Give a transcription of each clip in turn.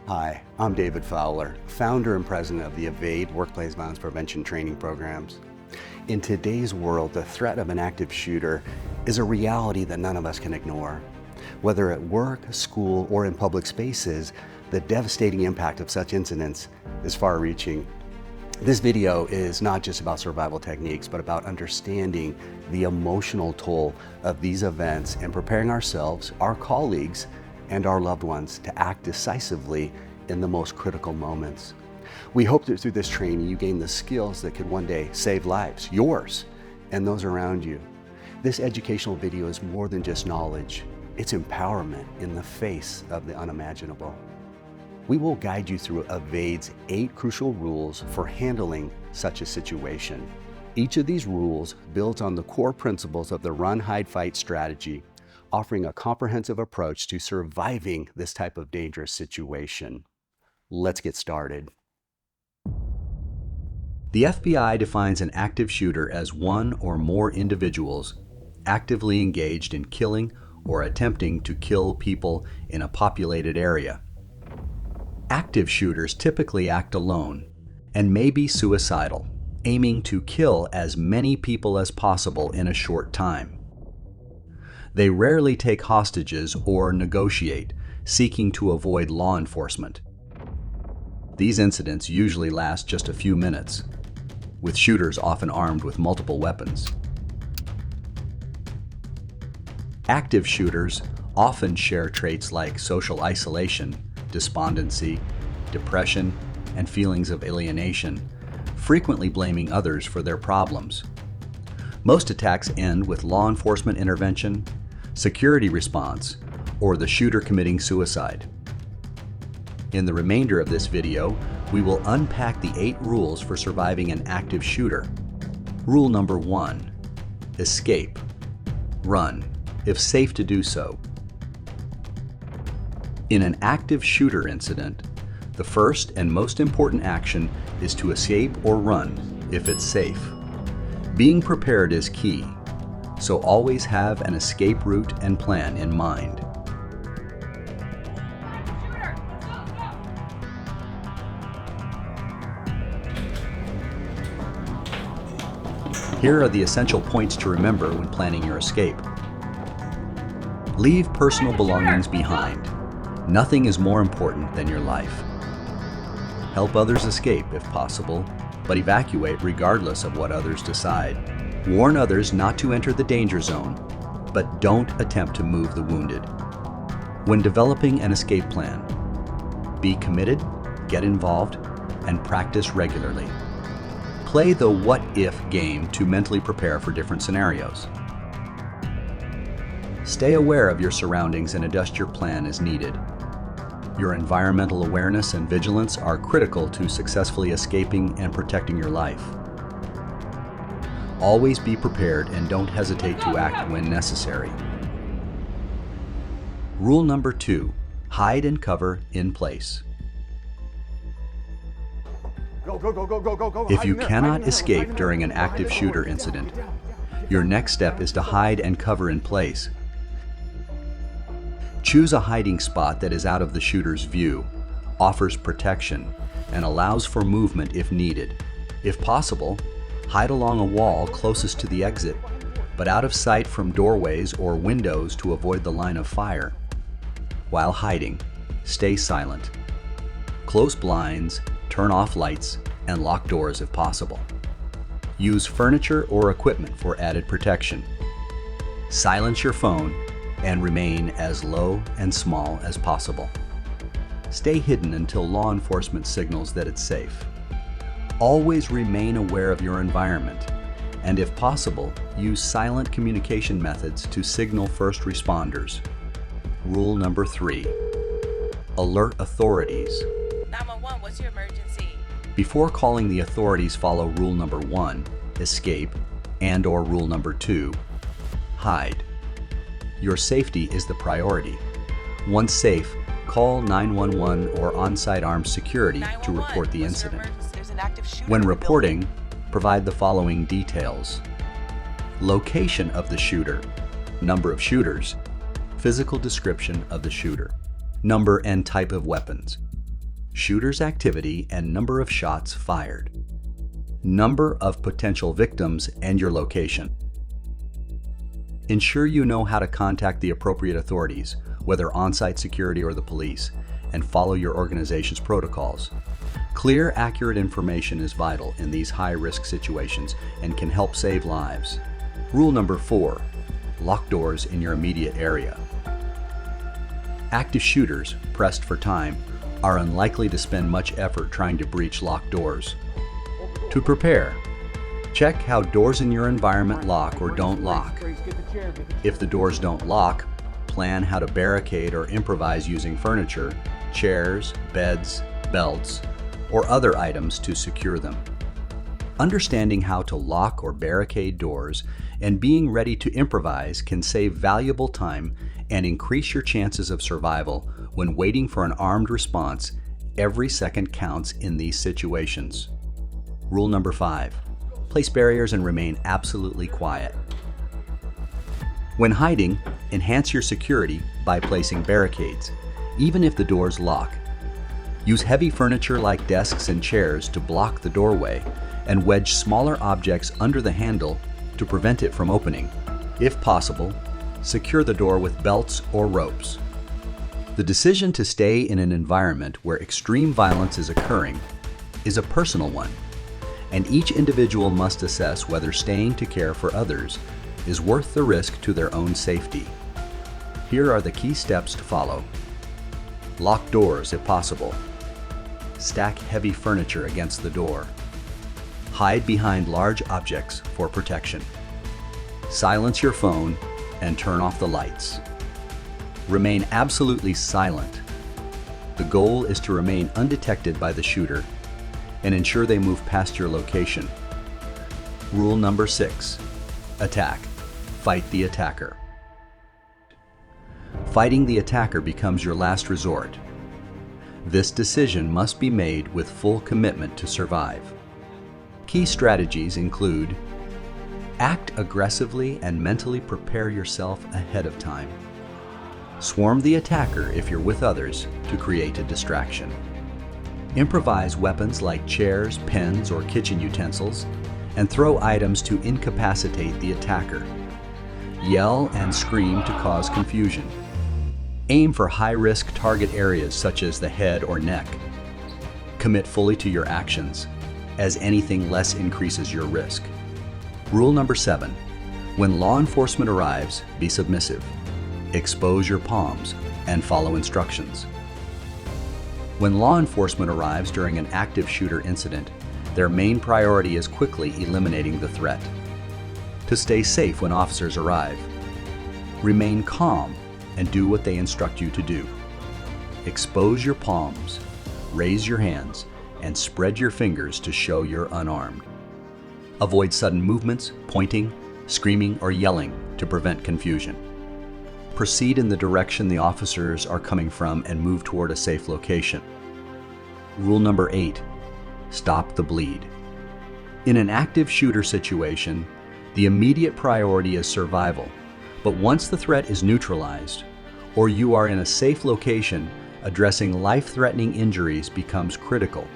Hi, I'm David Fowler, founder and president of the AVADE Workplace Violence Prevention Training Programs. In today's world, the threat of an active shooter is a reality that none of us can ignore. Whether at work, school, or in public spaces, the devastating impact of such incidents is far-reaching. This video is not just about survival techniques, but about understanding the emotional toll of these events and preparing ourselves, our colleagues, and our loved ones to act decisively in the most critical moments. We hope that through this training you gain the skills that could one day save lives, yours and those around you. This educational video is more than just knowledge, it's empowerment in the face of the unimaginable. We will guide you through AVADE's 8 crucial rules for handling such a situation. Each of these rules builds on the core principles of the Run.Hide.Fight strategy, offering a comprehensive approach to surviving this type of dangerous situation. Let's get started. The FBI defines an active shooter as one or more individuals actively engaged in killing or attempting to kill people in a populated area. Active shooters typically act alone and may be suicidal, aiming to kill as many people as possible in a short time. They rarely take hostages or negotiate, seeking to avoid law enforcement. These incidents usually last just a few minutes, with shooters often armed with multiple weapons. Active shooters often share traits like social isolation, despondency, depression, and feelings of alienation, frequently blaming others for their problems. Most attacks end with law enforcement intervention, security response, or the shooter committing suicide. In the remainder of this video, we will unpack the 8 rules for surviving an active shooter. Rule number 1, escape. Run, if safe to do so. In an active shooter incident, the first and most important action is to escape or run if it's safe. Being prepared is key, so always have an escape route and plan in mind. Here are the essential points to remember when planning your escape. Leave personal belongings behind. Nothing is more important than your life. Help others escape if possible, but evacuate regardless of what others decide. Warn others not to enter the danger zone, but don't attempt to move the wounded. When developing an escape plan, be committed, get involved, and practice regularly. Play the what-if game to mentally prepare for different scenarios. Stay aware of your surroundings and adjust your plan as needed. Your environmental awareness and vigilance are critical to successfully escaping and protecting your life. Always be prepared and don't hesitate to act when necessary. Rule number 2, hide and cover in place. If you cannot escape during an active shooter incident, your next step is to hide and cover in place. Choose a hiding spot that is out of the shooter's view, offers protection, and allows for movement if needed. If possible, hide along a wall closest to the exit, but out of sight from doorways or windows to avoid the line of fire. While hiding, stay silent. Close blinds, turn off lights, and lock doors if possible. Use furniture or equipment for added protection. Silence your phone and remain as low and small as possible. Stay hidden until law enforcement signals that it's safe. Always remain aware of your environment, and if possible, use silent communication methods to signal first responders. Rule number 3, alert authorities. 911, what's your emergency? Before calling the authorities, follow rule number 1, escape, and/or rule number 2, hide. Your safety is the priority. Once safe, call 911 or on-site armed security to report the incident. When reporting, provide the following details: location of the shooter, number of shooters, physical description of the shooter, number and type of weapons, shooter's activity and number of shots fired, number of potential victims, and your location. Ensure you know how to contact the appropriate authorities, whether on-site security or the police, and follow your organization's protocols. Clear, accurate information is vital in these high-risk situations and can help save lives. Rule number 4, lock doors in your immediate area. Active shooters, pressed for time, are unlikely to spend much effort trying to breach locked doors. To prepare, check how doors in your environment lock or don't lock. If the doors don't lock, plan how to barricade or improvise using furniture, chairs, beds, belts, or other items to secure them. Understanding how to lock or barricade doors and being ready to improvise can save valuable time and increase your chances of survival when waiting for an armed response. Every second counts in these situations. Rule number 5, place barriers and remain absolutely quiet. When hiding, enhance your security by placing barricades, even if the doors lock. Use heavy furniture like desks and chairs to block the doorway and wedge smaller objects under the handle to prevent it from opening. If possible, secure the door with belts or ropes. The decision to stay in an environment where extreme violence is occurring is a personal one, and each individual must assess whether staying to care for others is worth the risk to their own safety. Here are the key steps to follow. Lock doors if possible. Stack heavy furniture against the door. Hide behind large objects for protection. Silence your phone and turn off the lights. Remain absolutely silent. The goal is to remain undetected by the shooter and ensure they move past your location. Rule number 6, attack. Fight the attacker. Fighting the attacker becomes your last resort. This decision must be made with full commitment to survive. Key strategies include: act aggressively and mentally prepare yourself ahead of time. Swarm the attacker if you're with others to create a distraction. Improvise weapons like chairs, pens, or kitchen utensils, and throw items to incapacitate the attacker. Yell and scream to cause confusion. Aim for high-risk target areas such as the head or neck. Commit fully to your actions, as anything less increases your risk. Rule number 7, when law enforcement arrives, be submissive. Expose your palms and follow instructions. When law enforcement arrives during an active shooter incident, their main priority is quickly eliminating the threat. To stay safe when officers arrive, remain calm and do what they instruct you to do. Expose your palms, raise your hands, and spread your fingers to show you're unarmed. Avoid sudden movements, pointing, screaming, or yelling to prevent confusion. Proceed in the direction the officers are coming from and move toward a safe location. Rule number 8, stop the bleed. In an active shooter situation, the immediate priority is survival, but once the threat is neutralized, or you are in a safe location, addressing life-threatening injuries becomes critical.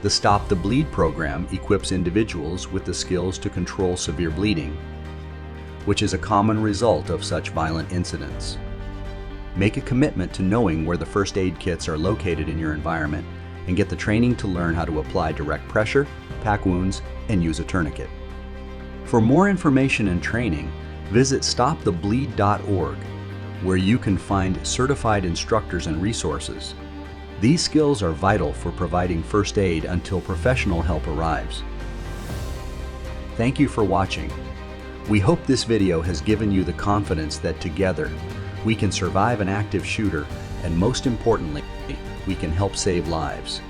The Stop the Bleed program equips individuals with the skills to control severe bleeding, which is a common result of such violent incidents. Make a commitment to knowing where the first aid kits are located in your environment and get the training to learn how to apply direct pressure, pack wounds, and use a tourniquet. For more information and training, visit stopthebleed.org, where you can find certified instructors and resources. These skills are vital for providing first aid until professional help arrives. Thank you for watching. We hope this video has given you the confidence that together we can survive an active shooter, and most importantly, we can help save lives.